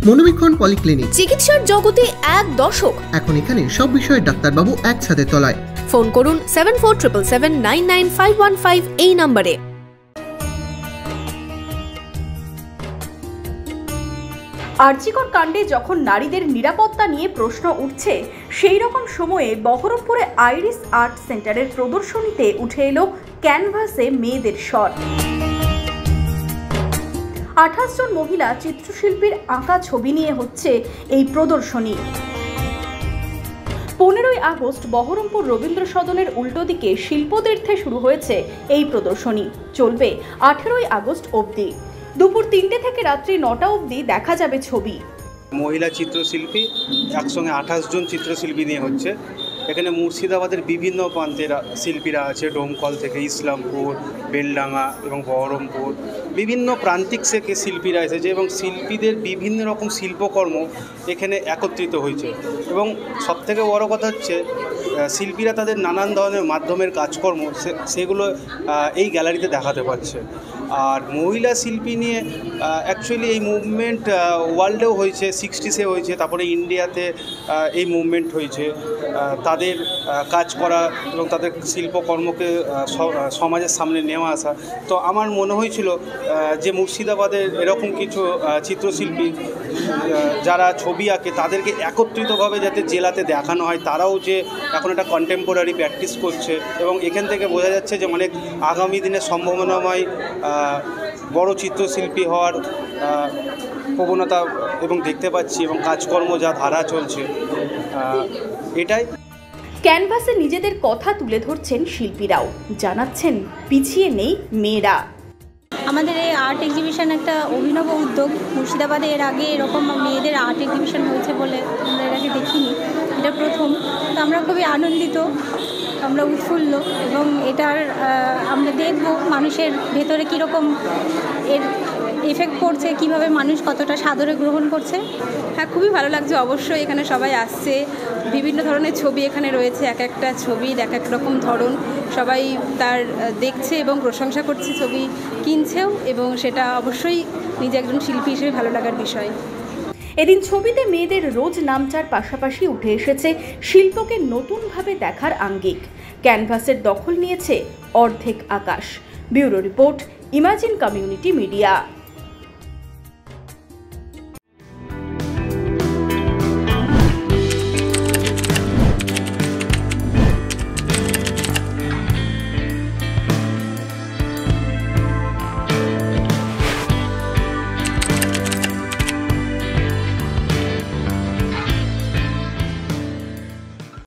মনোবীক্ষণ polyclinic, চিকিৎসার জগতে এক দশক। এখন এখানে সব বিষয়ে ডাক্তারবাবু একসাথে তলায়। ফোন করুন 7477799515 এই নম্বরে। আরজিকর কাণ্ডে যখন নারীদের নিরাপত্তা নিয়ে প্রশ্ন উঠছে, সেই রকম সময়ে বহরমপুরে আইরিস আর্ট সেন্টারের প্রদর্শনীতে উঠে এলো ক্যানভাসে মেয়েদের স্বর। 28 জন মহিলা চিত্রশিল্পীর আঁকা ছবি নিয়ে হচ্ছে এই প্রদর্শনী। 15ই আগস্ট বহরমপুর রবীন্দ্র সদনের উল্টো দিকে শিল্পতীর্থে শুরু হয়েছে এই প্রদর্শনী। চলবে 18ই আগস্ট অবধি। দুপুর 3টে থেকে রাত্রি 9টা অবধি দেখা যাবে ছবি। মহিলা চিত্রশিল্পী একসঙ্গে 28 জন চিত্রশিল্পী নিয়ে হচ্ছে। এখানে মুর্শিদাবাদের বিভিন্ন প্রান্তের শিল্পীরা আছে, ডোমকল থেকে ইসলামপুর, বেলডাঙ্গা এবং বহরমপুর, বিভিন্ন প্রান্তিক থেকে শিল্পীরা এসেছে এবং শিল্পীদের বিভিন্ন রকম শিল্পকর্ম এখানে একত্রিত হয়েছে। এবং সবথেকে বড় কথা হচ্ছে শিল্পীরা তাদের নানান ধরনের মাধ্যমের কাজকর্ম সেগুলো এই গ্যালারিতে দেখাতে পারছে। আর মহিলা শিল্পী নিয়ে অ্যাকচুয়ালি এই মুভমেন্ট ওয়ার্ল্ডেও হয়েছে, 60সে হয়েছে, তারপরে ইন্ডিয়াতে এই মুভমেন্ট হয়েছে। তাদের কাজ করা এবং তাদের শিল্পকর্মকে সমাজের সামনে নেওয়া আসা। তো আমার মনে হয়েছিল যে মুর্শিদাবাদের এরকম কিছু চিত্রশিল্পী যারা ছবি আঁকে তাদেরকে একত্রিতভাবে যাতে জেলাতে দেখানো হয়। তারাও যে এখন একটা কন্টেম্পোরারি প্র্যাকটিস করছে এবং এখান থেকে বোঝা যাচ্ছে যে অনেক আগামী দিনে সম্ভাবনাময় বড় চিত্রশিল্পী হওয়ার প্রবণতা এবং দেখতে পাচ্ছি এবং কাজকর্ম যা ধারা চলছে এটাই। ক্যানভাসে নিজেদের কথা তুলে ধরছেন শিল্পীরাও, জানাচ্ছেন পিছিয়ে নেই মেয়েরা। আমাদের এই আর্ট এক্সিবিশন একটা অভিনব উদ্যোগ। মুর্শিদাবাদে এর আগে এরকম মেয়েদের আর্ট এক্সিবিশন হয়েছে বলে আমরা এর আগে দেখিনি, এটা প্রথম। তো আমরা খুবই আনন্দিত, আমরা উৎফুল্ল এবং এটার আমরা দেখব মানুষের ভেতরে কীরকম এর এফেক্ট পড়ছে, কীভাবে মানুষ কতটা সাদরে গ্রহণ করছে। হ্যাঁ, খুবই ভালো লাগছে। অবশ্যই এখানে সবাই আসছে, বিভিন্ন ধরনের ছবি এখানে রয়েছে, এক একটা ছবির এক এক রকম ধরন। সবাই তার দেখছে এবং প্রশংসা করছে, ছবি কিনছেও, এবং সেটা অবশ্যই নিজে একজন শিল্পী হিসেবে ভালো লাগার বিষয়। এদিন ছবিতে মেয়েদের রোজ নামচার পাশাপাশি উঠে এসেছে শিল্পকে নতুনভাবে দেখার আঙ্গিক। ক্যানভাসের দখল নিয়েছে অর্ধেক আকাশ। Bureau report, imagine community media.